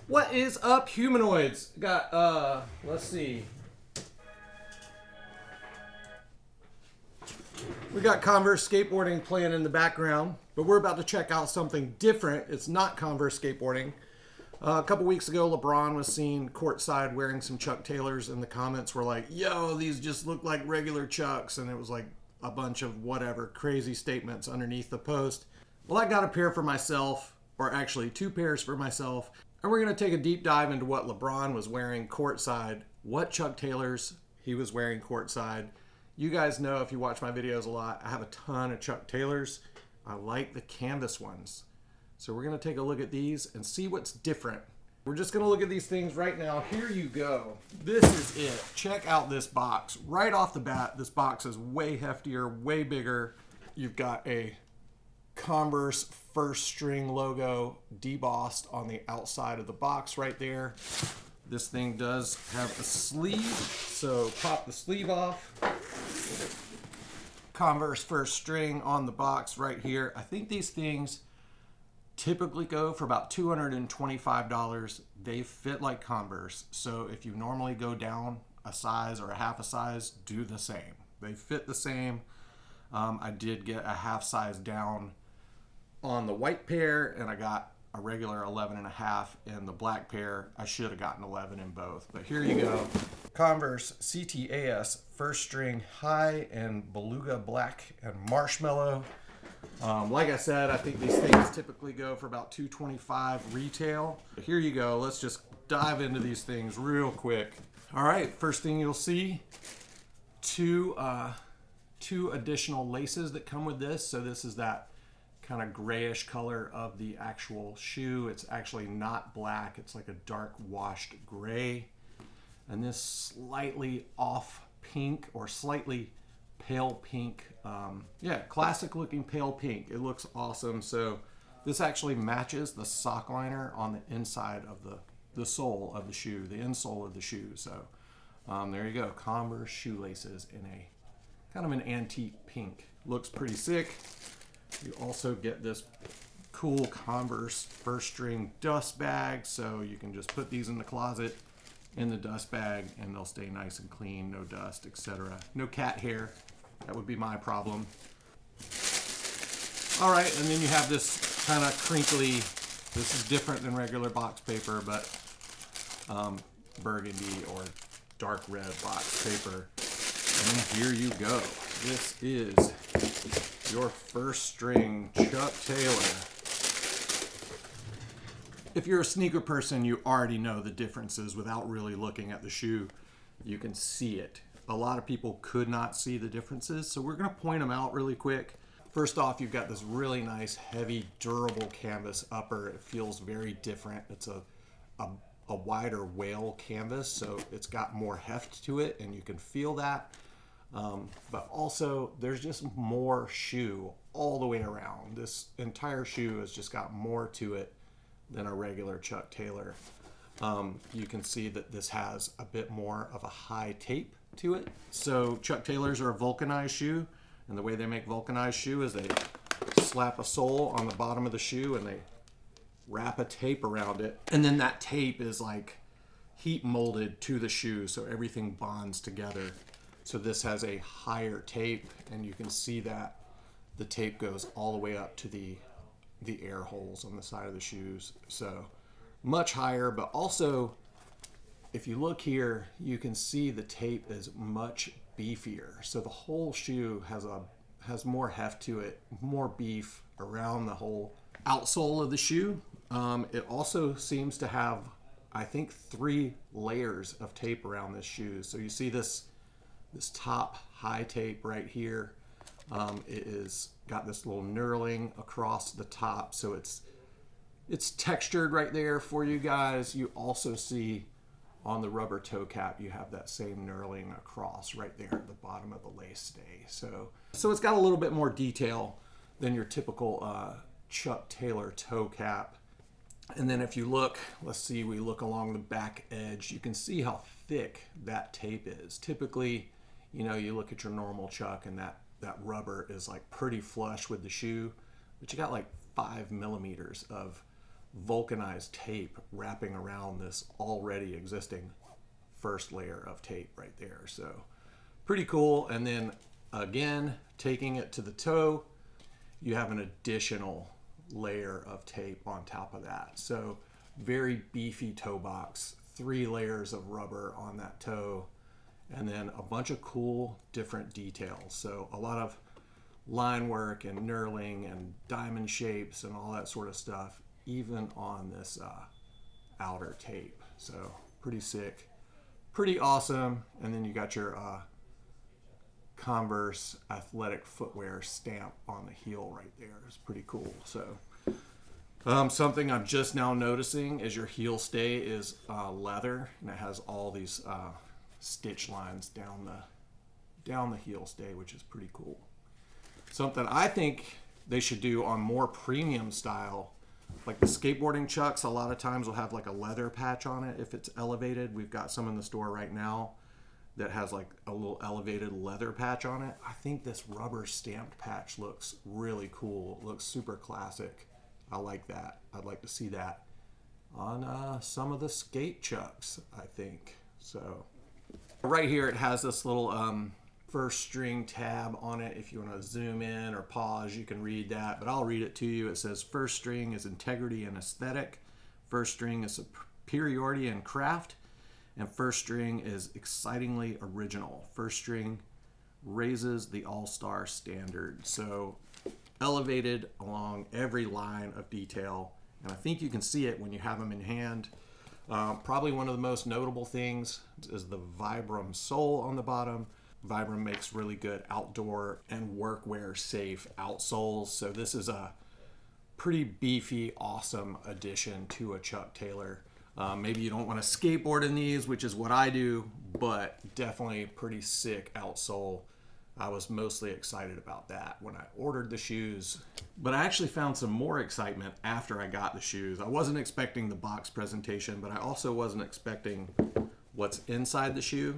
What is up, humanoids? Got let's see. We got Converse skateboarding playing in the background, but we're about to check out something different. It's not Converse skateboarding. A couple weeks ago, Lebrons was seen courtside wearing some Chuck Taylors, and the comments were like, "Yo, these just look like regular Chucks," and it was like a bunch of whatever crazy statements underneath the post. Well, I got a pair for myself, or actually two pairs for myself, and we're going to take a deep dive into what Lebrons was wearing courtside, what Chuck Taylors he was wearing courtside. You guys know, if you watch my videos a lot, I have a ton of Chuck Taylors. I like the canvas ones. So we're going to take a look at these and see what's different. We're just going to look at these things right now. Here you go. This is it. Check out this box. Right off the bat, this box is way heftier, way bigger. You've got a Converse first string logo debossed on the outside of the box right there. This thing does have a sleeve, so pop the sleeve off. Converse first string on the box right here. I think these things typically go for about $225. They fit like Converse, so if you normally go down a size or a half a size, do the same. They fit the same. I did get a half size down on the white pair, and I got a regular 11 and a half in the black pair. I should have gotten 11 in both, but here you go. Converse CTAS first string high and beluga black and marshmallow. Like I said, I think these things typically go for about $225 retail. Here you go. Let's just dive into these things real quick. All right, first thing you'll see, two additional laces that come with this. So this is that kind of grayish color of the actual shoe. It's actually not black. It's like a dark washed gray. And this slightly off pink or slightly pale pink. Yeah, classic looking pale pink. It looks awesome. So this actually matches the sock liner on the inside of the sole of the shoe, the insole of the shoe. So there you go. Converse shoelaces in a kind of an antique pink. Looks pretty sick. You also get this cool Converse first string dust bag, so you can just put these in the closet in the dust bag and they'll stay nice and clean, no dust, etc. No cat hair. That would be my problem. All right, and then you have this kind of crinkly, this is different than regular box paper, but burgundy or dark red box paper. And here you go. This is your first string Chuck Taylor. If you're a sneaker person, you already know the differences without really looking at the shoe. You can see it. A lot of people could not see the differences, so we're going to point them out really quick. First off, you've got this really nice, heavy, durable canvas upper. It feels very different. It's a wider whale canvas, so it's got more heft to it, and you can feel that. But also, there's just more shoe all the way around. This entire shoe has just got more to it than a regular Chuck Taylor. You can see that this has a bit more of a high tape to it. So Chuck Taylors are a vulcanized shoe, and the way they make vulcanized shoe is they slap a sole on the bottom of the shoe and they wrap a tape around it. And then that tape is like heat molded to the shoe, so everything bonds together. So this has a higher tape, and you can see that the tape goes all the way up to the air holes on the side of the shoes. So much higher, but also if you look here, you can see the tape is much beefier. So the whole shoe has more heft to it, more beef around the whole outsole of the shoe. It also seems to have, I think, 3 layers of tape around this shoe. So you see this top high tape right here. It is got this little knurling across the top, so it's textured right there for you guys. You also see on the rubber toe cap, you have that same knurling across right there at the bottom of the lace stay. So it's got a little bit more detail than your typical Chuck Taylor toe cap. And then if you look, let's see, we look along the back edge, you can see how thick that tape is. Typically, you know, you look at your normal Chuck and that rubber is like pretty flush with the shoe, but you got like 5 millimeters of vulcanized tape wrapping around this already existing first layer of tape right there. So pretty cool. And then again, taking it to the toe, you have an additional layer of tape on top of that. So very beefy toe box, 3 layers of rubber on that toe, and then a bunch of cool different details. So a lot of line work and knurling and diamond shapes and all that sort of stuff, even on this outer tape. So pretty sick, pretty awesome. And then you got your Converse athletic footwear stamp on the heel right there. It's pretty cool. So something I'm just now noticing is your heel stay is leather, and it has all these stitch lines down the heel stay, which is pretty cool. Something I think they should do on more premium style, like the skateboarding chucks, a lot of times will have like a leather patch on it if it's elevated. We've got some in the store right now that has like a little elevated leather patch on it. I think this rubber stamped patch looks really cool. It looks super classic. I like that. I'd like to see that on some of the skate chucks, I think. So right here it has this little first string tab on it. If you want to zoom in or pause, you can read that, but I'll read it to you. It says first string is integrity and aesthetic, first string is superiority and craft, and first string is excitingly original. First string raises the all-star standard. So elevated along every line of detail, and I think you can see it when you have them in hand. Probably one of the most notable things is the Vibram sole on the bottom. Vibram makes really good outdoor and workwear safe outsoles, so this is a pretty beefy, awesome addition to a Chuck Taylor. Maybe you don't want to skateboard in these, which is what I do, but definitely pretty sick outsole. I was mostly excited about that when I ordered the shoes, but I actually found some more excitement after I got the shoes. I wasn't expecting the box presentation, but I also wasn't expecting what's inside the shoe.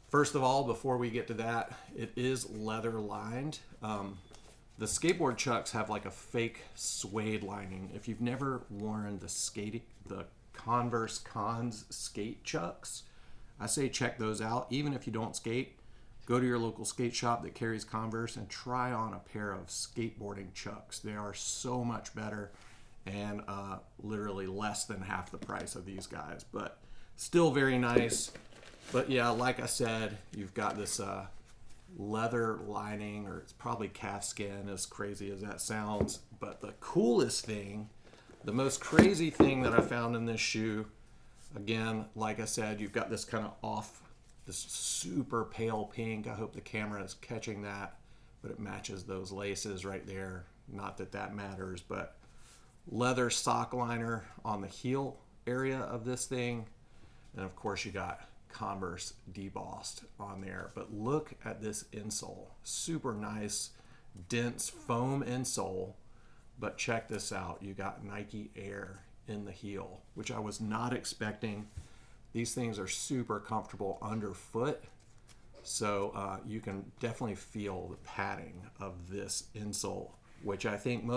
First of all, before we get to that, it is leather lined. The skateboard chucks have like a fake suede lining. If you've never worn the Converse Cons skate chucks, I say check those out. Even if you don't skate, go to your local skate shop that carries Converse and try on a pair of skateboarding chucks. They are so much better and literally less than half the price of these guys, but still very nice. But yeah, like I said, you've got this leather lining, or it's probably calf skin, as crazy as that sounds. But the coolest thing, the most crazy thing that I found in this shoe, again, like I said, you've got this kind of this super pale pink. I hope the camera is catching that, but it matches those laces right there. Not that that matters, but leather sock liner on the heel area of this thing. And of course you got Converse debossed on there, but look at this insole. Super nice, dense foam insole, but check this out. You got Nike Air in the heel, which I was not expecting. These things are super comfortable underfoot, so you can definitely feel the padding of this insole, which I think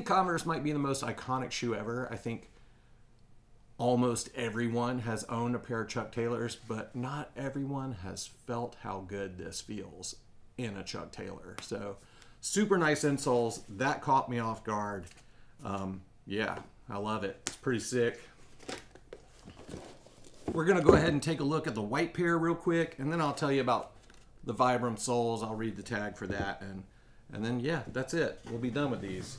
Converse might be the most iconic shoe ever. I think almost everyone has owned a pair of Chuck Taylors, but not everyone has felt how good this feels in a Chuck Taylor. So super nice insoles. That caught me off guard. Yeah, I love it. It's pretty sick. We're going to go ahead and take a look at the white pair real quick, and then I'll tell you about the Vibram soles. I'll read the tag for that, and then, yeah, that's it. We'll be done with these.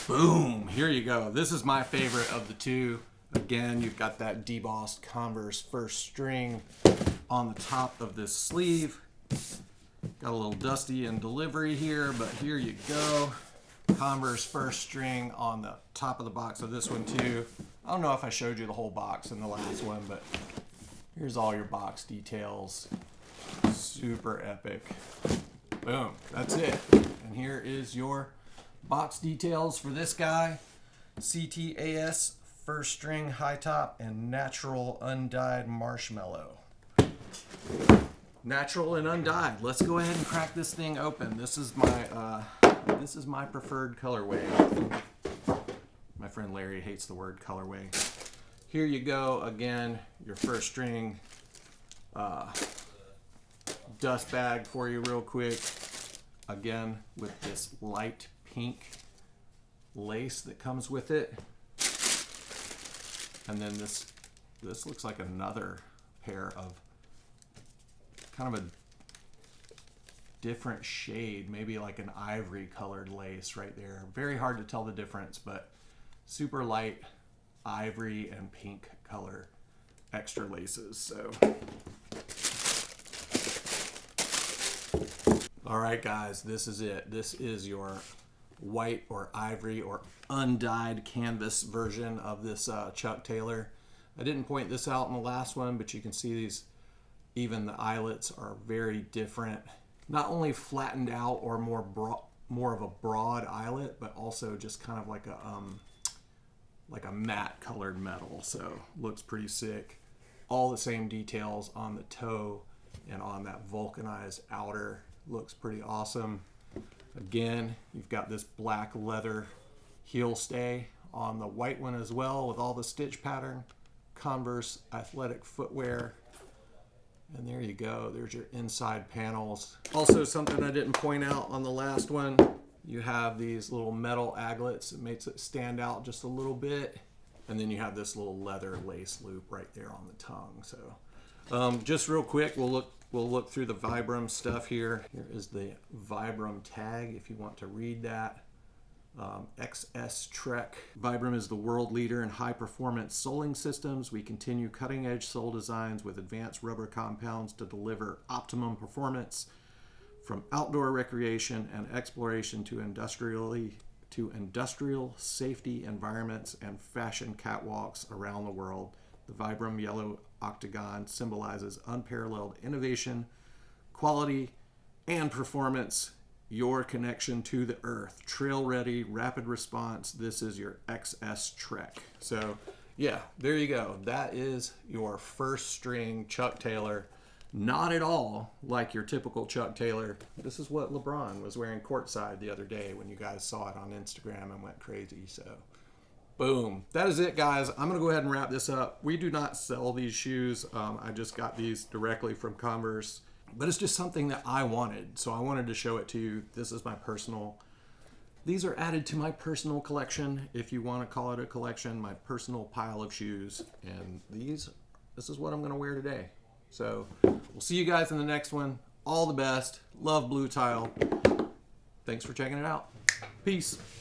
Boom, here you go. This is my favorite of the two. Again, you've got that debossed Converse first string on the top of this sleeve. Got a little dusty in delivery here, but here you go. Converse first string on the top of the box of this one too. I don't know if I showed you the whole box in the last one, but here's all your box details. Super epic. Boom, that's it. And here is your box details for this guy. CTAS, first string, high top, and natural undyed marshmallow. Natural and undyed. Let's go ahead and crack this thing open. This is my preferred colorway. friend Larry hates the word colorway. Here you go, again, your first string dust bag for you real quick. Again, with this light pink lace that comes with it. And then this looks like another pair of kind of a different shade, maybe like an ivory colored lace right there. Very hard to tell the difference, but super light ivory and pink color extra laces. So all right guys, this is it. This is your white or ivory or undyed canvas version of this Chuck Taylor. I didn't point this out in the last one, but you can see these, even the eyelets are very different. Not only flattened out or more of a broad eyelet, but also just kind of like a matte colored metal. So looks pretty sick. All the same details on the toe and on that vulcanized outer. Looks pretty awesome. Again, you've got this black leather heel stay on the white one as well, with all the stitch pattern. Converse athletic footwear. And there you go, there's your inside panels. Also, something I didn't point out on the last one, you have these little metal aglets. It makes it stand out just a little bit. And then you have this little leather lace loop right there on the tongue. So just real quick, we'll look through the Vibram stuff here. Here is the Vibram tag if you want to read that. XS Trek. Vibram is the world leader in high performance soling systems. We continue cutting edge sole designs with advanced rubber compounds to deliver optimum performance from outdoor recreation and exploration to industrial safety environments and fashion catwalks around the world. The Vibram yellow octagon symbolizes unparalleled innovation, quality, and performance. Your connection to the earth. Trail ready, rapid response. This is your XS Trek. So yeah, there you go. That is your first string Chuck Taylor. Not at all like your typical Chuck Taylor. This is what Lebron was wearing courtside the other day when you guys saw it on Instagram and went crazy. So boom. That is it, guys. I'm going to go ahead and wrap this up. We do not sell these shoes. I just got these directly from Converse. But it's just something that I wanted, so I wanted to show it to you. This is my personal, these are added to my personal collection, if you want to call it a collection, my personal pile of shoes. And this is what I'm going to wear today. So we'll see you guys in the next one. All the best. Love Blue Tile. Thanks for checking it out. Peace.